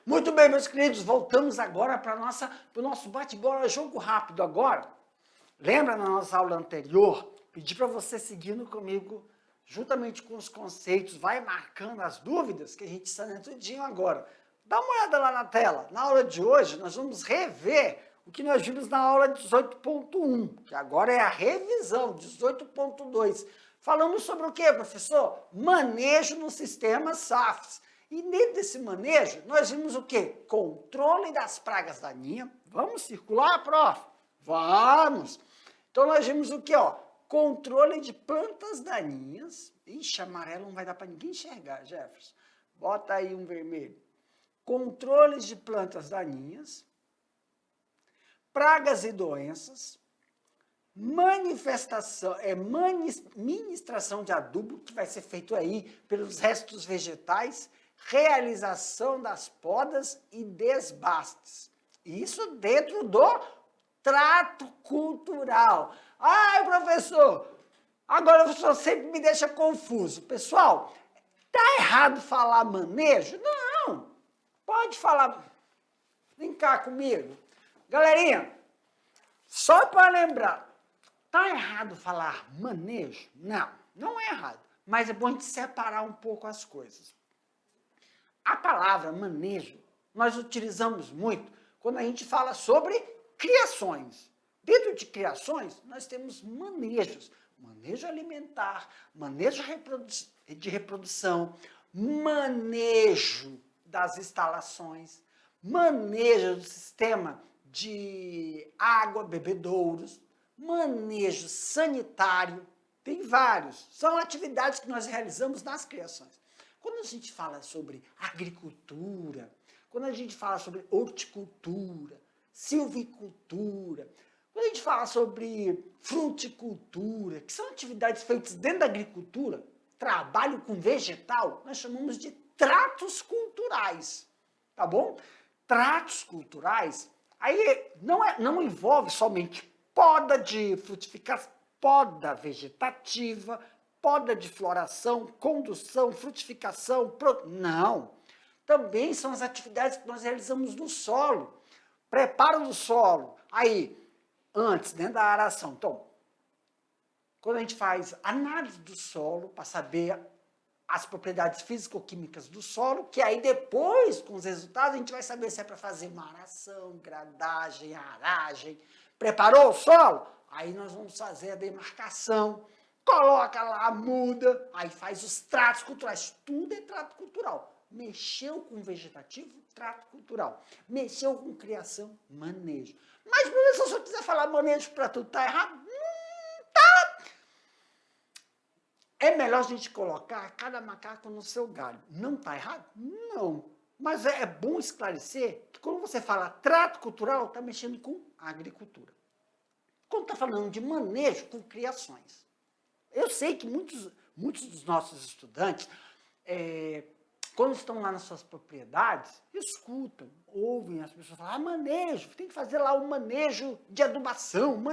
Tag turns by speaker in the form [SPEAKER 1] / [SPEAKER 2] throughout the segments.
[SPEAKER 1] Muito bem, meus queridos, voltamos agora para o nosso bate-bola, jogo rápido agora. Lembra na nossa aula anterior? Pedi para você seguindo comigo, juntamente com os conceitos, vai marcando as dúvidas que a gente está tudinho agora. Dá uma olhada lá na tela. Na aula de hoje, nós vamos rever o que nós vimos na aula 18.1, que agora é a revisão, 18.2. Falamos sobre o quê, professor? Manejo no sistema SAFs. E dentro desse manejo, nós vimos o quê? Controle das pragas daninhas. Vamos circular, prof? Vamos! Então, nós vimos o quê, ó? Controle de plantas daninhas. Ixi, amarelo não vai dar para ninguém enxergar, Jefferson. Bota aí um vermelho. Controles de plantas daninhas. Pragas e doenças. Ministração de adubo, que vai ser feito aí pelos restos vegetais. Realização das podas e desbastes. Isso dentro do trato cultural. Ai, professor, agora o professor sempre me deixa confuso. Pessoal, tá errado falar manejo? Não, pode falar. Vem cá comigo. Galerinha, só para lembrar, tá errado falar manejo? Não, não é errado. Mas é bom a gente separar um pouco as coisas. A palavra manejo, nós utilizamos muito quando a gente fala sobre criações. Dentro de criações, nós temos manejos. Manejo alimentar, manejo de reprodução, manejo das instalações, manejo do sistema de água, bebedouros, manejo sanitário, tem vários. São atividades que nós realizamos nas criações. Quando a gente fala sobre agricultura, quando a gente fala sobre horticultura, silvicultura, quando a gente fala sobre fruticultura, que são atividades feitas dentro da agricultura, trabalho com vegetal, nós chamamos de tratos culturais, tá bom? Tratos culturais, aí não envolve somente poda de frutificação, poda vegetativa, poda de floração, condução, frutificação, não. Também são as atividades que nós realizamos no solo. Preparo do solo. Aí, antes, dentro da aração. Então, quando a gente faz análise do solo, para saber as propriedades físico-químicas do solo, que aí depois, com os resultados, a gente vai saber se é para fazer uma aração, gradagem, aragem. Preparou o solo? Aí nós vamos fazer a demarcação. Coloca lá, muda, aí faz os tratos culturais. Tudo é trato cultural. Mexeu com vegetativo, trato cultural. Mexeu com criação, manejo. Mas, professor, se eu quiser falar manejo para tudo, tá errado? Tá. É melhor a gente colocar cada macaco no seu galho. Não tá errado? Não. Mas é bom esclarecer que quando você fala trato cultural, está mexendo com agricultura. Quando está falando de manejo com criações. Eu sei que muitos dos nossos estudantes, quando estão lá nas suas propriedades, escutam, ouvem as pessoas falar, manejo, tem que fazer lá o manejo de adubação.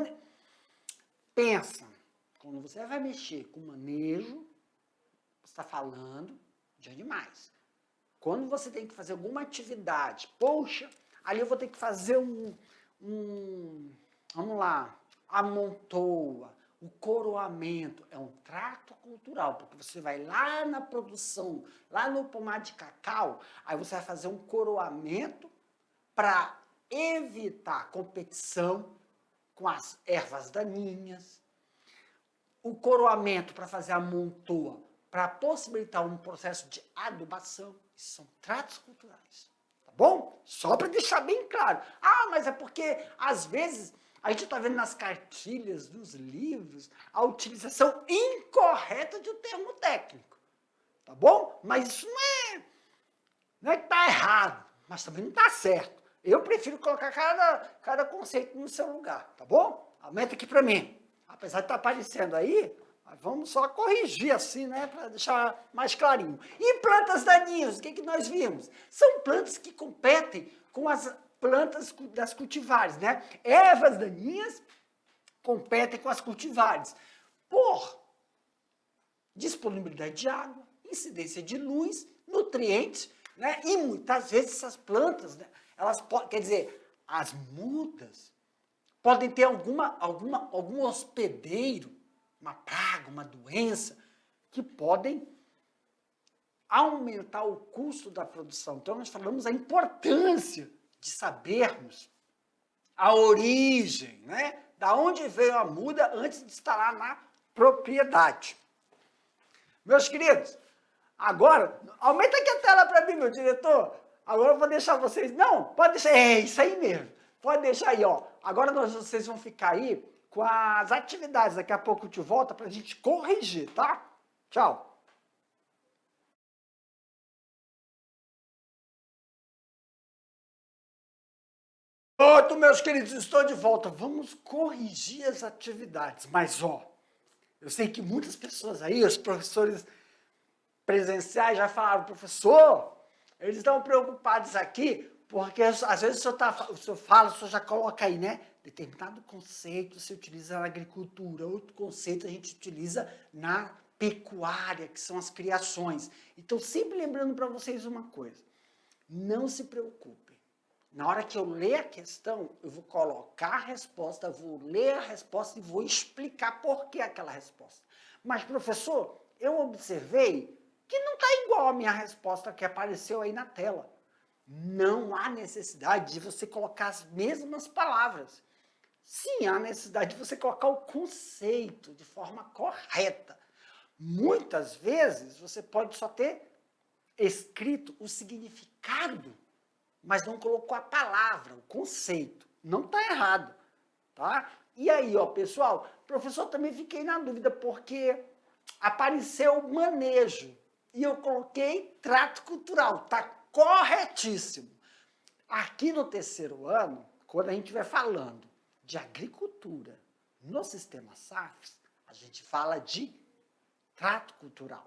[SPEAKER 1] Pensa, quando você vai mexer com manejo, você está falando de animais. Quando você tem que fazer alguma atividade, poxa, ali eu vou ter que fazer vamos lá, amontoa, o coroamento é um trato cultural, porque você vai lá na produção, lá no pomar de cacau, aí você vai fazer um coroamento para evitar competição com as ervas daninhas, o coroamento para fazer a amontoa, para possibilitar um processo de adubação. Isso são tratos culturais, tá bom? Só para deixar bem claro. Ah, mas é porque, às vezes, a gente está vendo nas cartilhas dos livros a utilização incorreta de um termo técnico, tá bom? Mas isso não é que está errado, mas também não está certo. Eu prefiro colocar cada conceito no seu lugar, tá bom? Aumenta aqui para mim. Apesar de estar aparecendo aí, vamos só corrigir assim, né, para deixar mais clarinho. E plantas daninhas, o que nós vimos? São plantas que competem com as plantas das cultivares, né? Ervas daninhas competem com as cultivares por disponibilidade de água, incidência de luz, nutrientes né? E muitas vezes essas plantas, né, elas podem, quer dizer, as mudas podem ter algum hospedeiro, uma praga, uma doença, que podem aumentar o custo da produção. Então, nós falamos a importância de sabermos a origem, né? Da onde veio a muda antes de instalar na propriedade. Meus queridos, agora, aumenta aqui a tela para mim, meu diretor. Agora eu vou deixar vocês... Não, pode deixar... É isso aí mesmo. Pode deixar aí, ó. Agora vocês vão ficar aí com as atividades. Daqui a pouco eu te volto para a gente corrigir, tá? Tchau. Pronto, meus queridos, estou de volta. Vamos corrigir as atividades. Mas, ó, eu sei que muitas pessoas aí, os professores presenciais já falaram, professor, eles estão preocupados aqui, porque às vezes o senhor fala, o senhor já coloca aí, né? Determinado conceito se utiliza na agricultura, outro conceito a gente utiliza na pecuária, que são as criações. Então, sempre lembrando para vocês uma coisa, não se preocupem. Na hora que eu ler a questão, eu vou colocar a resposta, vou ler a resposta e vou explicar por que aquela resposta. Mas, professor, eu observei que não está igual a minha resposta que apareceu aí na tela. Não há necessidade de você colocar as mesmas palavras. Sim, há necessidade de você colocar o conceito de forma correta. Muitas vezes, você pode só ter escrito o significado, mas não colocou a palavra, o conceito. Não está errado, tá? E aí, ó, pessoal, professor, também fiquei na dúvida, porque apareceu manejo, e eu coloquei trato cultural, tá corretíssimo. Aqui no terceiro ano, quando a gente estiver falando de agricultura no sistema SAFs, a gente fala de trato cultural.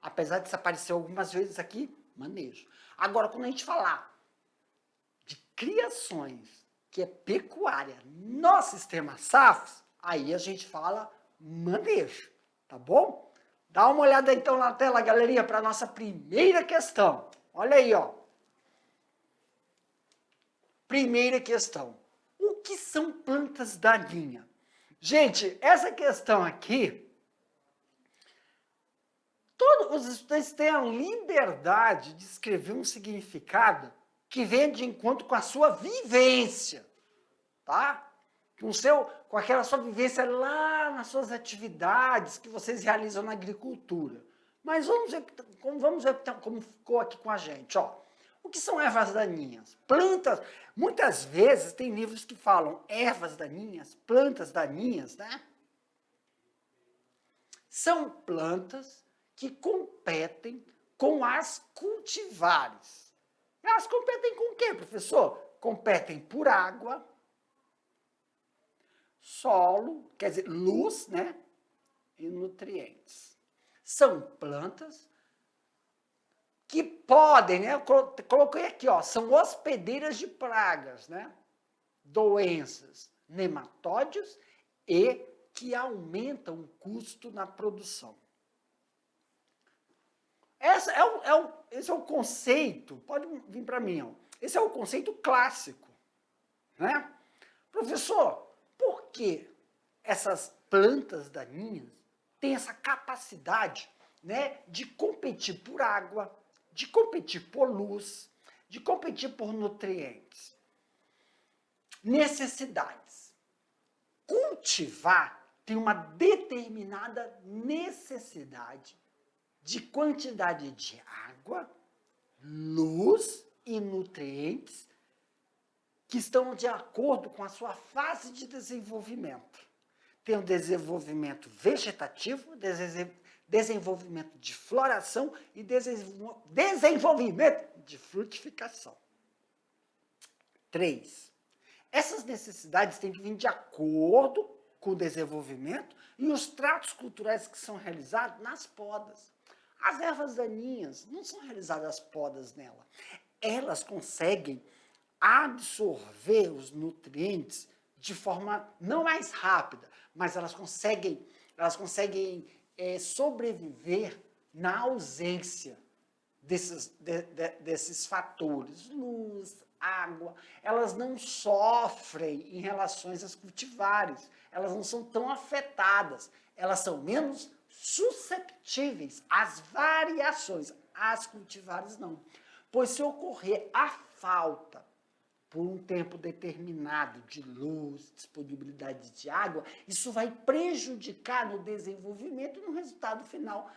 [SPEAKER 1] Apesar de isso aparecer algumas vezes aqui, manejo. Agora, quando a gente falar de criações, que é pecuária, no sistema SAFs, aí a gente fala manejo, tá bom? Dá uma olhada então na tela, galerinha, para a nossa primeira questão. Olha aí, ó. Primeira questão. O que são plantas daninhas? Gente, essa questão aqui, todos os estudantes têm a liberdade de escrever um significado que vem de encontro com a sua vivência, tá? Com aquela sua vivência lá nas suas atividades que vocês realizam na agricultura. Mas vamos ver como ficou aqui com a gente, ó. O que são ervas daninhas? Plantas, muitas vezes tem livros que falam ervas daninhas, plantas daninhas, né? São plantas que competem com as cultivares. Elas competem com o quê, professor? Competem por água, solo, quer dizer, luz, né? E nutrientes. São plantas que podem, né? Eu coloquei aqui, ó, são hospedeiras de pragas, né? Doenças, nematóides e que aumentam o custo na produção. Esse é o conceito, pode vir para mim, ó. Esse é o conceito clássico, né? Professor, por que essas plantas daninhas têm essa capacidade, né, de competir por água, de competir por luz, de competir por nutrientes? Necessidades. Cultivar tem uma determinada necessidade de quantidade de água, luz e nutrientes que estão de acordo com a sua fase de desenvolvimento. Tem o desenvolvimento vegetativo, desenvolvimento de floração e desenvolvimento de frutificação. 3. Essas necessidades têm que vir de acordo com o desenvolvimento e os tratos culturais que são realizados nas podas. As ervas daninhas não são realizadas podas nela. Elas conseguem absorver os nutrientes de forma não mais rápida, mas elas conseguem sobreviver na ausência desses fatores, luz, água, elas não sofrem em relações às cultivares, elas não são tão afetadas, elas são menos susceptíveis às variações, as cultivares não. Pois se ocorrer a falta por um tempo determinado de luz, disponibilidade de água, isso vai prejudicar no desenvolvimento e no resultado final,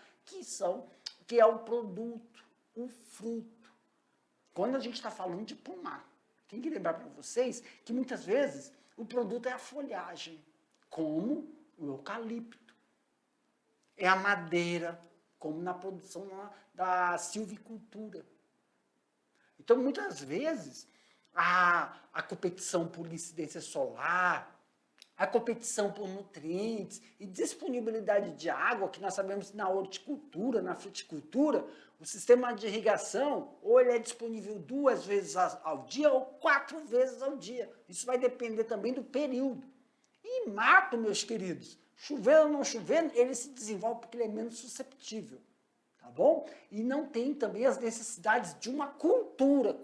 [SPEAKER 1] que é o produto, o fruto. Quando a gente está falando de pomar, tem que lembrar para vocês que muitas vezes o produto é a folhagem, como o eucalipto, é a madeira, como na produção da silvicultura. Então, muitas vezes, a competição por incidência solar, a competição por nutrientes e disponibilidade de água, que nós sabemos que na horticultura, na fruticultura, o sistema de irrigação, ou ele é disponível 2 vezes ao dia ou 4 vezes ao dia. Isso vai depender também do período. E mato, meus queridos, chovendo ou não chovendo, ele se desenvolve porque ele é menos susceptível. Tá bom? E não tem também as necessidades de uma cultura.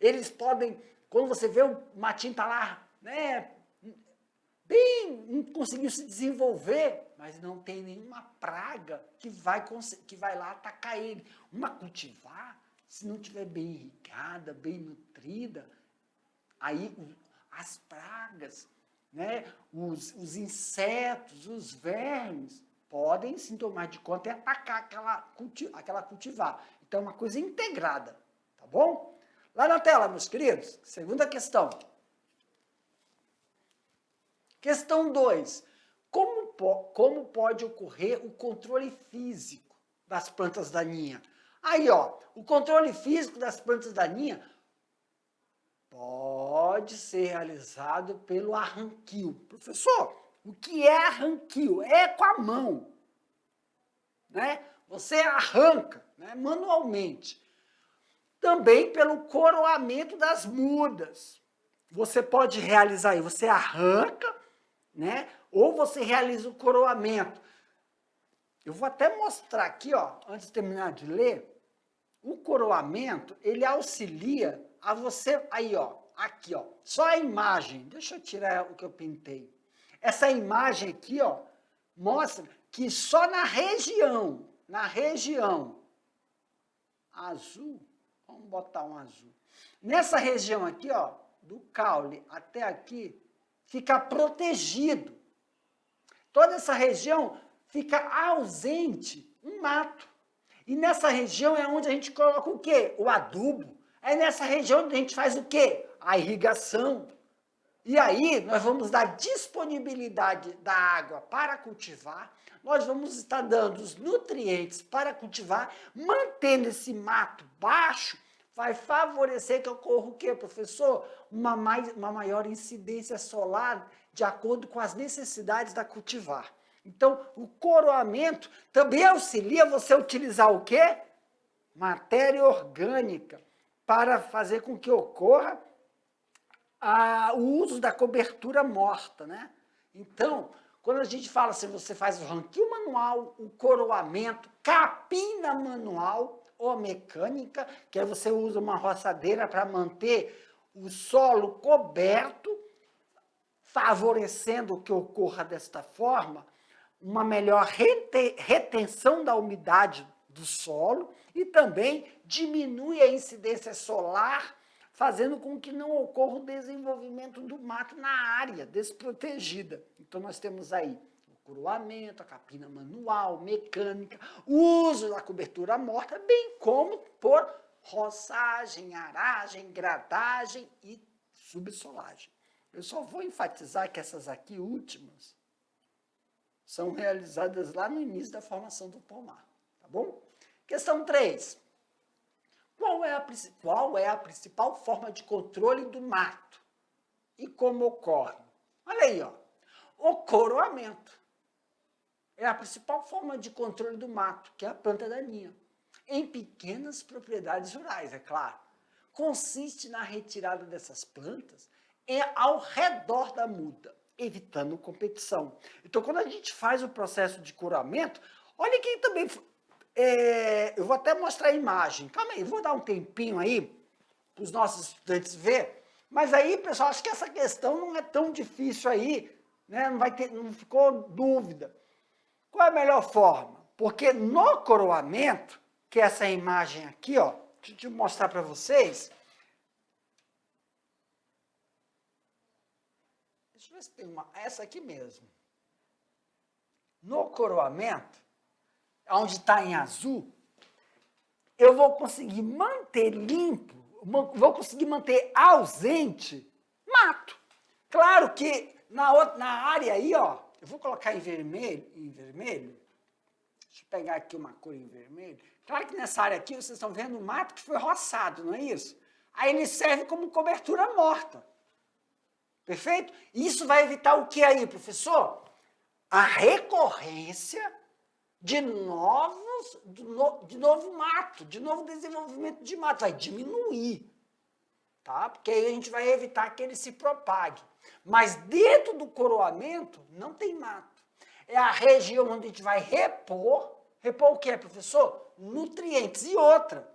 [SPEAKER 1] Eles podem, quando você vê o matinho tá lá, né, não conseguiu se desenvolver, mas não tem nenhuma praga que vai lá atacar ele. Uma cultivar, se não estiver bem irrigada, bem nutrida, aí as pragas, né, os insetos, os vermes, podem sim tomar de conta e atacar aquela cultivar. Então, é uma coisa integrada, tá bom? Lá na tela, meus queridos, segunda questão. Questão 2. Como pode ocorrer o controle físico das plantas daninhas? Aí, ó, o controle físico das plantas daninhas pode ser realizado pelo arranquio. Professor, o que é arranquio? É com a mão, né? Você arranca, né, manualmente. Também pelo coroamento das mudas. Você pode realizar aí, você arranca, né? Ou você realiza o coroamento. Eu vou até mostrar aqui, ó, antes de terminar de ler, o coroamento, ele auxilia a você, aí, ó, aqui, ó, só a imagem, deixa eu tirar o que eu pintei. Essa imagem aqui, ó, mostra que só na região azul, vamos botar um azul, nessa região aqui, ó, do caule até aqui, fica protegido. Toda essa região fica ausente um mato. E nessa região é onde a gente coloca o quê? O adubo. É nessa região onde a gente faz o quê? A irrigação. E aí nós vamos dar disponibilidade da água para cultivar, nós vamos estar dando os nutrientes para cultivar, mantendo esse mato baixo, vai favorecer que ocorra o quê, professor? Uma maior incidência solar de acordo com as necessidades da cultivar. Então, o coroamento também auxilia você a utilizar o quê? Matéria orgânica para fazer com que ocorra o uso da cobertura morta, né? Então, quando a gente fala assim, você faz o ranquio manual, o coroamento, capina manual ou mecânica, que aí você usa uma roçadeira para manter o solo coberto, favorecendo que ocorra desta forma uma melhor retenção da umidade do solo e também diminui a incidência solar, fazendo com que não ocorra o desenvolvimento do mato na área desprotegida. Então, nós temos aí o coroamento, a capina manual, mecânica, o uso da cobertura morta, bem como por roçagem, aragem, gradagem e subsolagem. Eu só vou enfatizar que essas aqui últimas são realizadas lá no início da formação do pomar, tá bom? Questão 3. Qual é a principal forma de controle do mato? E como ocorre? Olha aí, ó. O coroamento é a principal forma de controle do mato, que é a planta daninha. Em pequenas propriedades rurais, é claro. Consiste na retirada dessas plantas ao redor da muda, evitando competição. Então, quando a gente faz o processo de coroamento, olha que também eu vou até mostrar a imagem. Calma aí, vou dar um tempinho aí para os nossos estudantes ver. Mas aí, pessoal, acho que essa questão não é tão difícil aí, né? Não ficou dúvida. Qual é a melhor forma? Porque no coroamento, que é essa imagem aqui, ó, deixa eu mostrar para vocês. Deixa eu ver se tem essa aqui mesmo. No coroamento, onde está em azul, eu vou conseguir manter limpo, vou conseguir manter ausente mato. Claro que na área aí, ó, eu vou colocar em vermelho. Deixa eu pegar aqui uma cor em vermelho. Claro que nessa área aqui vocês estão vendo o mato que foi roçado, não é isso? Aí ele serve como cobertura morta. Perfeito? Isso vai evitar o que aí, professor? A recorrência de novo mato, de novo desenvolvimento de mato. Vai diminuir, tá? Porque aí a gente vai evitar que ele se propague. Mas dentro do coroamento não tem mato. É a região onde a gente vai repor o que, professor? Nutrientes. E outra,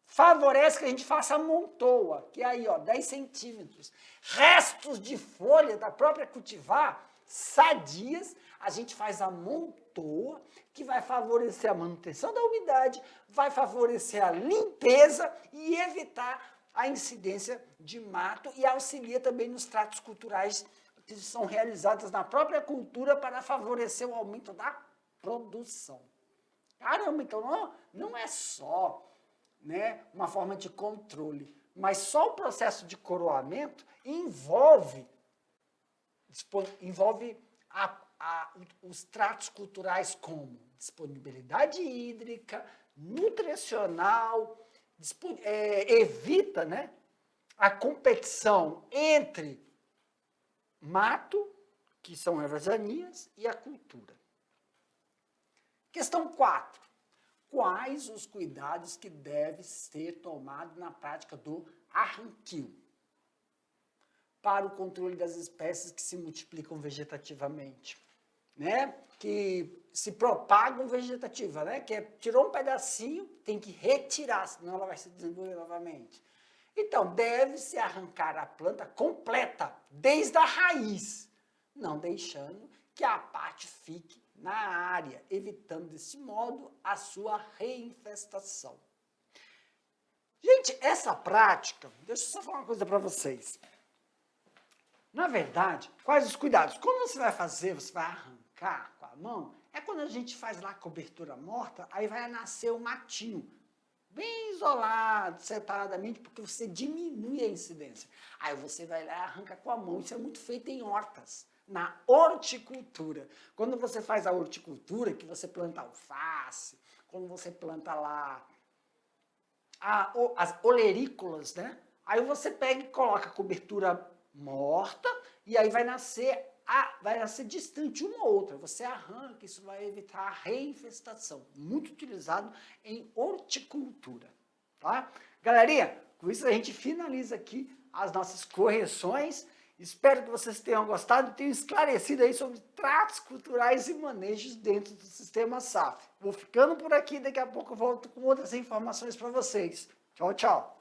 [SPEAKER 1] favorece que a gente faça a montoa, que é aí, ó, 10 centímetros. Restos de folha da própria cultivar, sadias, a gente faz a montoa, que vai favorecer a manutenção da umidade, vai favorecer a limpeza e evitar a incidência de mato e auxilia também nos tratos culturais que são realizados na própria cultura para favorecer o aumento da produção. Caramba, então não é só, né, uma forma de controle, mas só o processo de coroamento envolve os tratos culturais como disponibilidade hídrica, nutricional, evita, né, a competição entre mato, que são ervas daninhas, e a cultura. Questão 4. Quais os cuidados que devem ser tomados na prática do arranquio para o controle das espécies que se multiplicam vegetativamente, né? Que se propagam vegetativa, né? Que tirou um pedacinho, tem que retirar, senão ela vai se desenvolver novamente. Então, deve-se arrancar a planta completa, desde a raiz, não deixando que a parte fique na área, evitando desse modo a sua reinfestação. Gente, essa prática, deixa eu só falar uma coisa para vocês. Na verdade, quais os cuidados? Quando você vai fazer, você vai arrancar com a mão, é quando a gente faz lá a cobertura morta, aí vai nascer um matinho, bem isolado, separadamente, porque você diminui a incidência. Aí você vai lá e arranca com a mão. Isso é muito feito em hortas, na horticultura. Quando você faz a horticultura, que você planta alface, quando você planta lá as olerícolas, né? Aí você pega e coloca a cobertura morta e aí vai nascer distante uma ou outra. Você arranca, isso vai evitar a reinfestação. Muito utilizado em horticultura, tá? Galerinha, com isso a gente finaliza aqui as nossas correções. Espero que vocês tenham gostado e tenham esclarecido aí sobre tratos culturais e manejos dentro do sistema SAF. Vou ficando por aqui, daqui a pouco eu volto com outras informações para vocês. Tchau, tchau.